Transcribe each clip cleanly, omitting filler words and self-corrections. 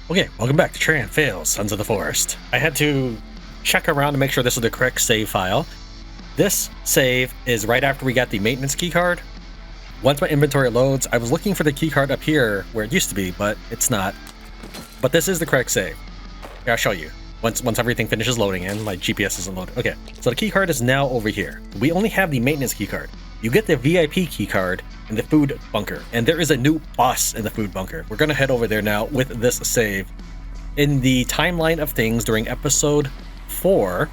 Okay, welcome back to Tran Fails, Sons of the Forest. I had to check around to make sure this is the correct save file. This save is right after we got the maintenance keycard. Once my inventory loads, I was looking for the keycard up here where it used to be, but it's not. But this is the correct save. Here, I'll show you. Once everything finishes loading in, my GPS isn't loaded. Okay, so the keycard is now over here. We only have the maintenance keycard. You get the VIP keycard in the food bunker, and there is a new boss in the food bunker. We're gonna head over there now with this save. In the timeline of things during episode 4,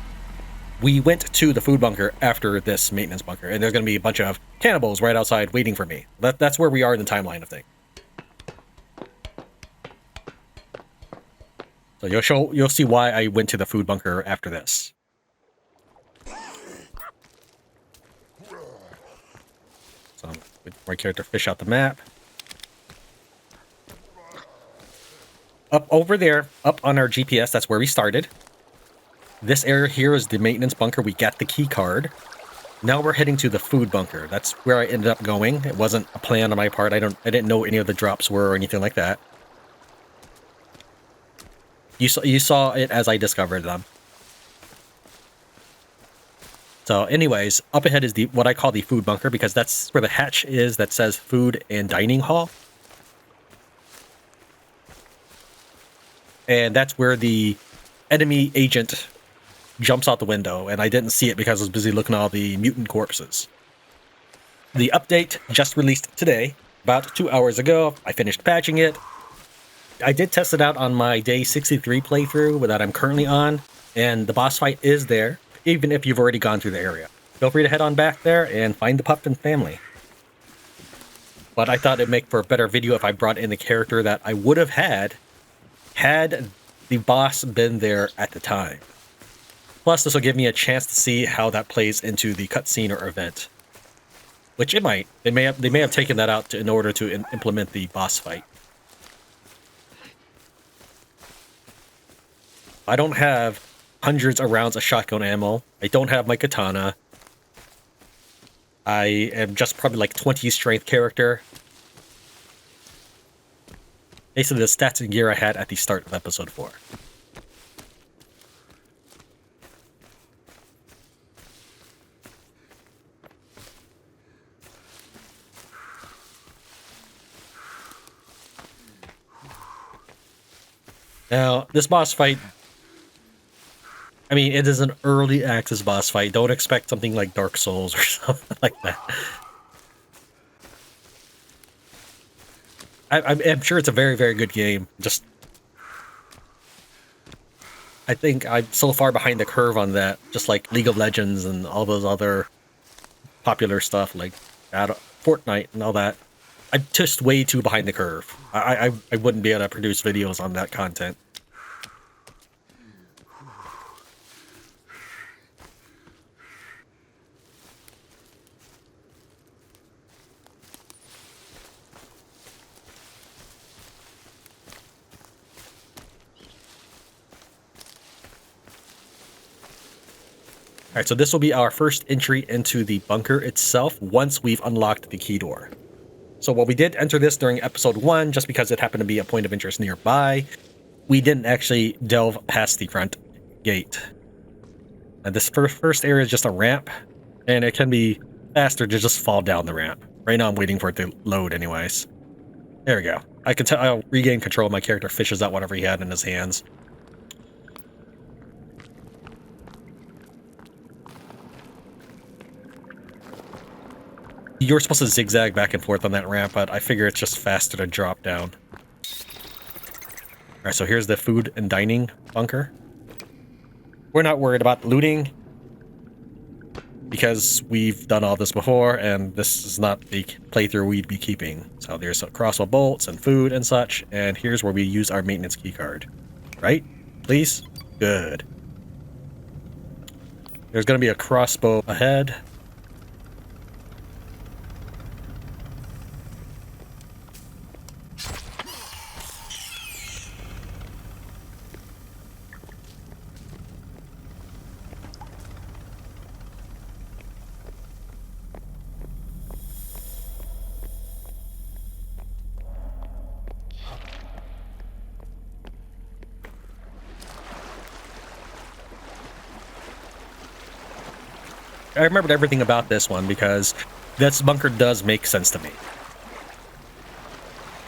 we went to the food bunker after this maintenance bunker, and there's gonna be a bunch of cannibals right outside waiting for me. That's where we are in the timeline of things. So you'll see why I went to the food bunker after this. So with my character fish out the map. Up over there, up on our GPS, that's where we started. This area here is the maintenance bunker. We got the key card. Now we're heading to the food bunker. That's where I ended up going. It wasn't a plan on my part. I didn't know any of the drops were or anything like that. You saw it as I discovered them. So anyways, up ahead is what I call the food bunker, because that's where the hatch is that says food and dining hall. And that's where the enemy agent jumps out the window, and I didn't see it because I was busy looking at all the mutant corpses. The update just released today, about 2 hours ago. I finished patching it. I did test it out on my day 63 playthrough that I'm currently on, and the boss fight is there, even if you've already gone through the area. Feel free to head on back there and find the Puffton family. But I thought it'd make for a better video if I brought in the character that I would have had the boss been there at the time. Plus, this will give me a chance to see how that plays into the cutscene or event. Which it might. They may have taken that out in order to implement the boss fight. I don't have hundreds of rounds of shotgun ammo. I don't have my katana. I am just probably like 20 strength character. Basically the stats and gear I had at the start of episode 4. Now, this boss fight, I mean, it is an early access boss fight. Don't expect something like Dark Souls or something like that. I'm sure it's a very, very good game. Just, I think I'm so far behind the curve on that. Just like League of Legends and all those other popular stuff like Fortnite and all that. I'm just way too behind the curve. I wouldn't be able to produce videos on that content. Alright, so this will be our first entry into the bunker itself once we've unlocked the key door. So while we did enter this during episode 1, just because it happened to be a point of interest nearby, we didn't actually delve past the front gate. And this first area is just a ramp, and it can be faster to just fall down the ramp. Right now I'm waiting for it to load anyways. There we go. I can tell I'll regain control. My character fishes out whatever he had in his hands. You're supposed to zigzag back and forth on that ramp, but I figure it's just faster to drop down. Alright, so here's the food and dining bunker. We're not worried about looting, because we've done all this before, and this is not the playthrough we'd be keeping. So there's some crossbow bolts and food and such, and here's where we use our maintenance keycard. Right? Please? Good. There's going to be a crossbow ahead. I remembered everything about this one because this bunker does make sense to me.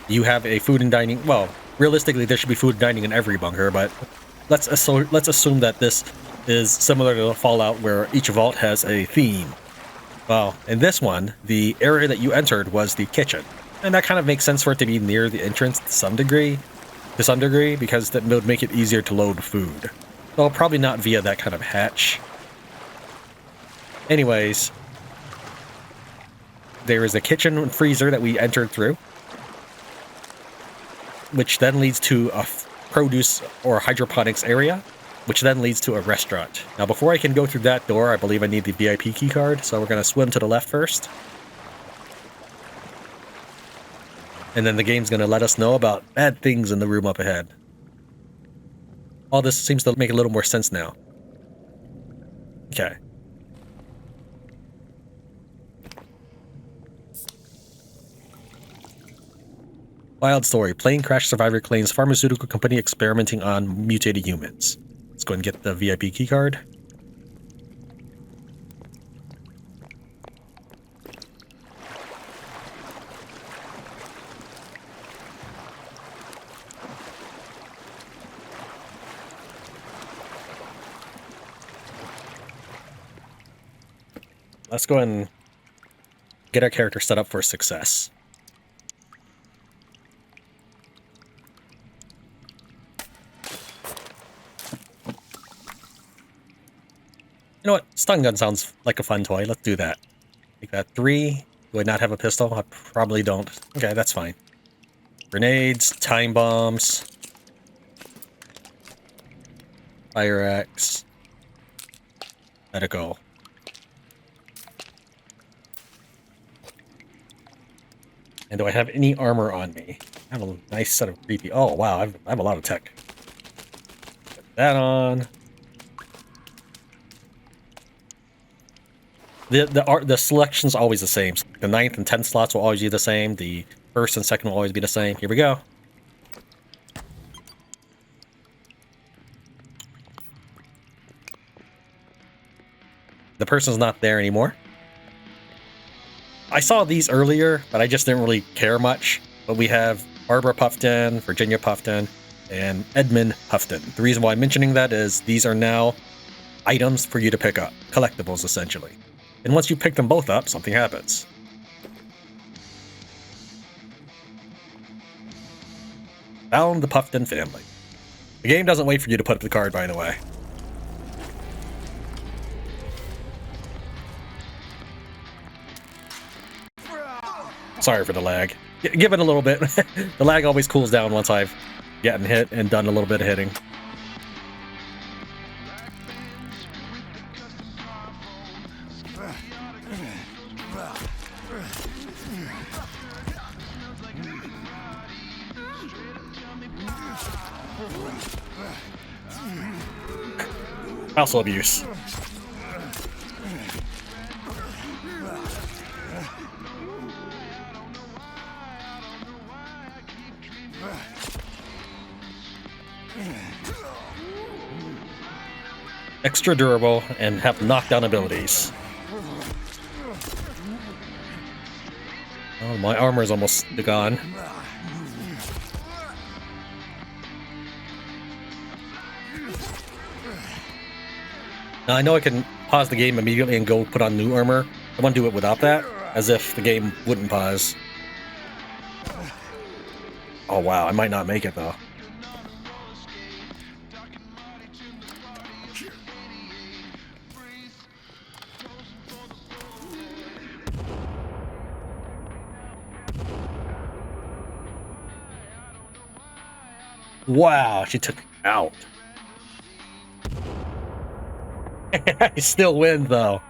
You have a food and dining. Well, realistically, there should be food and dining in every bunker, but let's assume that this is similar to the Fallout, where each vault has a theme. Well, in this one, the area that you entered was the kitchen, and that kind of makes sense for it to be near the entrance to some degree, because that would make it easier to load food. Well, probably not via that kind of hatch. Anyways, there is a kitchen and freezer that we entered through, which then leads to a produce or hydroponics area, which then leads to a restaurant. Now, before I can go through that door, I believe I need the VIP key card, so we're going to swim to the left first. And then the game's going to let us know about bad things in the room up ahead. All this seems to make a little more sense now. Okay. Wild story. Plane crash survivor claims pharmaceutical company experimenting on mutated humans. Let's go and get the VIP keycard. Let's go and get our character set up for success. You know what? Stun gun sounds like a fun toy. Let's do that. Take that 3. Do I not have a pistol? I probably don't. Okay, that's fine. Grenades, time bombs, fire axe. Let it go. And do I have any armor on me? I have a nice set of creepy. Oh wow, I have a lot of tech. Put that on. The selection's always the same. The 9th and 10th slots will always be the same. The 1st and 2nd will always be the same. Here we go. The person's not there anymore. I saw these earlier, but I just didn't really care much. But we have Barbara Puffton, Virginia Puffton, and Edmund Puffton. The reason why I'm mentioning that is these are now items for you to pick up. Collectibles, essentially. And once you pick them both up, something happens. Found the Puffton family. The game doesn't wait for you to put up the card, by the way. Sorry for the lag. Give it a little bit. The lag always cools down once I've gotten hit and done a little bit of hitting. Spousal abuse. Extra durable and have knockdown abilities. Oh, my armor is almost gone. Now I know I can pause the game immediately and go put on new armor. I want to do it without that, as if the game wouldn't pause. Oh wow, I might not make it though. Wow, she took me out. I still win though.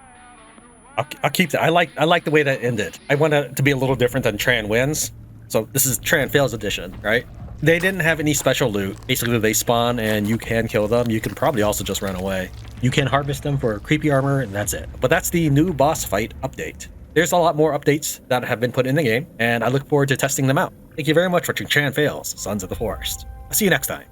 I'll keep that. I like the way that ended. I want it to be a little different than Tran wins. So this is Tran fails edition, right? They didn't have any special loot. Basically, they spawn and you can kill them. You can probably also just run away. You can harvest them for creepy armor and that's it. But that's the new boss fight update. There's a lot more updates that have been put in the game, and I look forward to testing them out. Thank you very much for watching Tran Fails, Sons of the Forest. I'll see you next time.